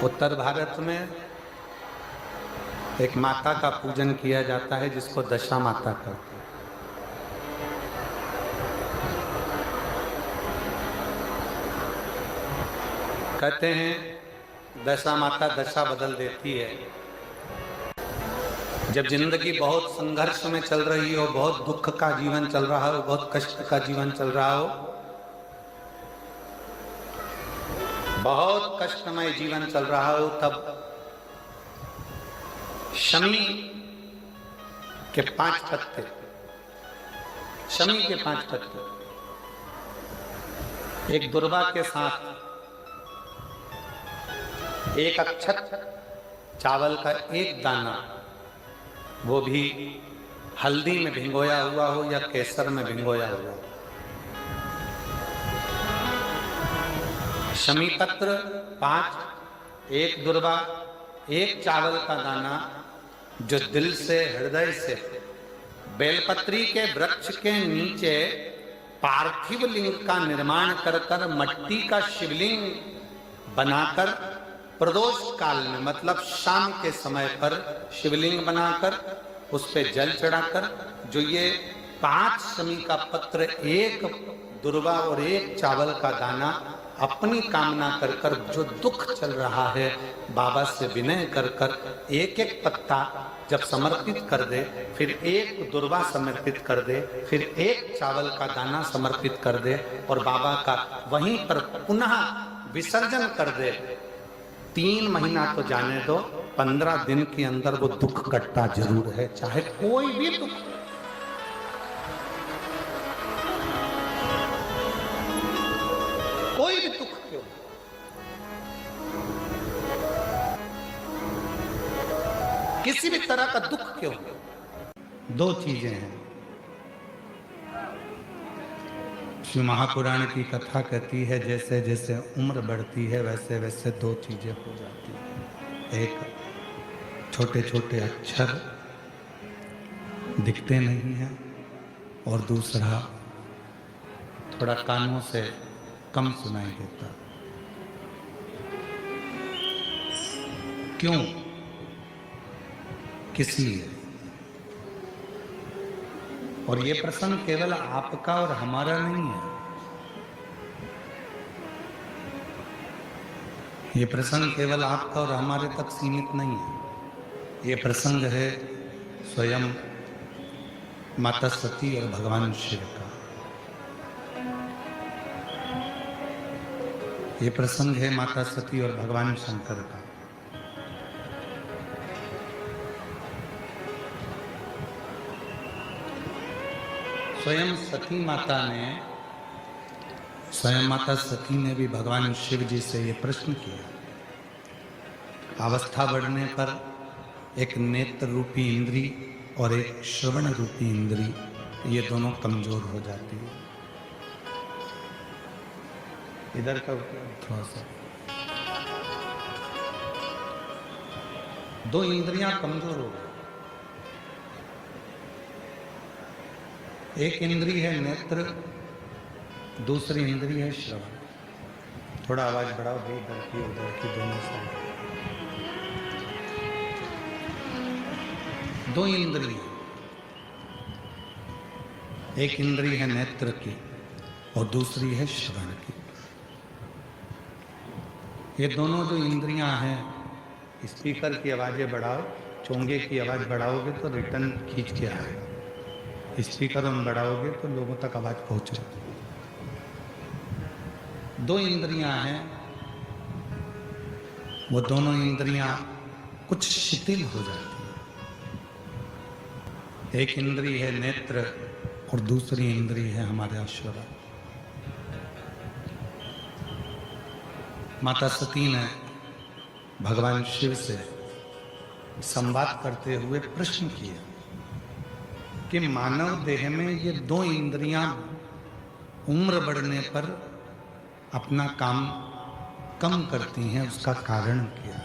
उत्तर भारत में एक माता का पूजन किया जाता है जिसको दशा माता कहते हैं। कहते हैं दशा माता दशा बदल देती है। जब जिंदगी बहुत संघर्ष में चल रही हो, बहुत दुख का जीवन चल रहा हो, बहुत कष्ट का जीवन चल रहा हो, बहुत कष्टमय जीवन चल रहा हो, तब शमी के 5 पत्ते, शमी के 5 पत्ते एक दुर्वा के साथ एक अक्षत चावल का एक दाना, वो भी हल्दी में भिंगोया हुआ हो या केसर में भिंगोया हुआ हो, शमी पत्र 5, एक दुर्वा, एक चावल का दाना, जो दिल से हृदय से बेलपत्री के वृक्ष के नीचे पार्थिव लिंग का निर्माण कर कर मट्टी का शिवलिंग बनाकर प्रदोष काल में, मतलब शाम के समय पर शिवलिंग बनाकर उस पे जल चढ़ाकर, जो ये 5 शमी का पत्र, एक दुर्वा और एक चावल का दाना अपनी कामना कर कर, जो दुख चल रहा है बाबा से विनय कर कर एक एक पत्ता जब समर्पित कर दे, फिर एक दुर्वा समर्पित कर दे, फिर एक चावल का दाना समर्पित कर दे और बाबा का वहीं पर पुनः विसर्जन कर दे, 3 महीना तो जाने दो, 15 दिन के अंदर वो दुख कटता जरूर है, चाहे कोई भी दुख। कोई भी दुख क्यों, किसी भी तरह का दुख क्यों। 2 चीजें हैं। शिव महापुराण की कथा कहती है जैसे जैसे उम्र बढ़ती है वैसे वैसे 2 चीजें हो जाती हैं। एक, छोटे छोटे अक्षर दिखते नहीं हैं, और दूसरा, थोड़ा कानों से कम सुनाई देता। क्यों, किसी है। और ये प्रसंग केवल आपका और हमारा नहीं है, ये प्रसंग केवल आपका और हमारे तक सीमित नहीं है। ये प्रसंग है स्वयं माता सती और भगवान शिव का। ये प्रसंग है माता सती और भगवान शंकर का। स्वयं माता सती ने भी भगवान शिव जी से ये प्रश्न किया। अवस्था बढ़ने पर एक नेत्र रूपी इंद्री और एक श्रवण रूपी इंद्री, ये दोनों कमजोर हो जाती है। इधर का थोड़ा सा, 2 इंद्रियां कमजोर हो गई। एक इंद्री है नेत्र, दूसरी इंद्री है श्रवण। थोड़ा आवाज बढ़ाओ भाई, इधर की उधर की दोनों साइड। 2 इंद्री, एक इंद्री है नेत्र की और दूसरी है श्रवण की। ये दोनों जो इंद्रियां हैं, स्पीकर की आवाजें बढ़ाओ, चोंगे की आवाज बढ़ाओगे तो रिटर्न खींच के आएगा, स्पीकर में बढ़ाओगे तो लोगों तक आवाज पहुंचेगी। 2 इंद्रियां हैं, वो दोनों इंद्रियां कुछ शिथिल हो जाती है। एक इंद्री है नेत्र और दूसरी इंद्री है हमारे श्रवण। माता सती ने भगवान शिव से संवाद करते हुए प्रश्न किया कि मानव देह में ये 2 इंद्रियां उम्र बढ़ने पर अपना काम कम करती हैं, उसका कारण क्या।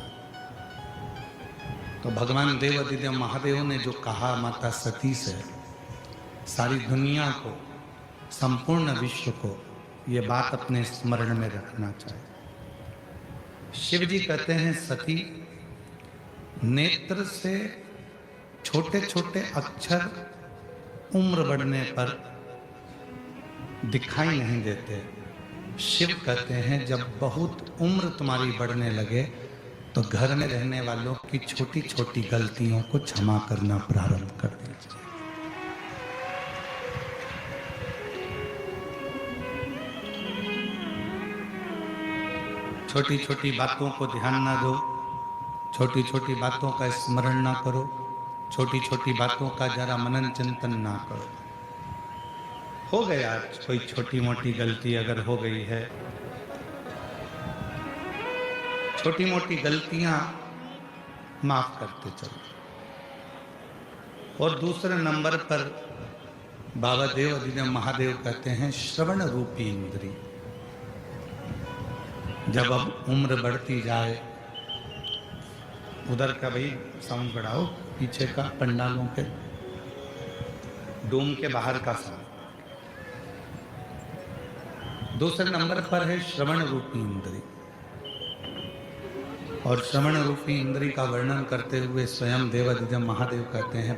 तो भगवान देवादिदेव महादेव ने जो कहा माता सती से, सारी दुनिया को, संपूर्ण विश्व को ये बात अपने स्मरण में रखना चाहिए। शिव जी कहते हैं सती, नेत्र से छोटे छोटे अक्षर उम्र बढ़ने पर दिखाई नहीं देते। शिव कहते हैं जब बहुत उम्र तुम्हारी बढ़ने लगे तो घर में रहने वालों की छोटी छोटी गलतियों को क्षमा करना प्रारंभ कर दीजिए। छोटी छोटी बातों को ध्यान ना दो, छोटी छोटी बातों का स्मरण ना करो, छोटी छोटी बातों का जरा मनन चिंतन ना करो। हो गया कोई छोटी मोटी गलती अगर हो गई है, छोटी मोटी गलतियां माफ करते चलो। और दूसरे नंबर पर बाबा देव अधिदेव महादेव कहते हैं श्रवण रूपी इंद्री। जब अब उम्र बढ़ती जाए, उधर का भाई साउंड बढ़ाओ, पीछे का पंडालों के डोम के बाहर का साउंड। दूसरे नंबर पर है श्रवण रूपी इंद्री। और श्रवण रूपी इंद्री का वर्णन करते हुए स्वयं देव अधिदेव महादेव कहते हैं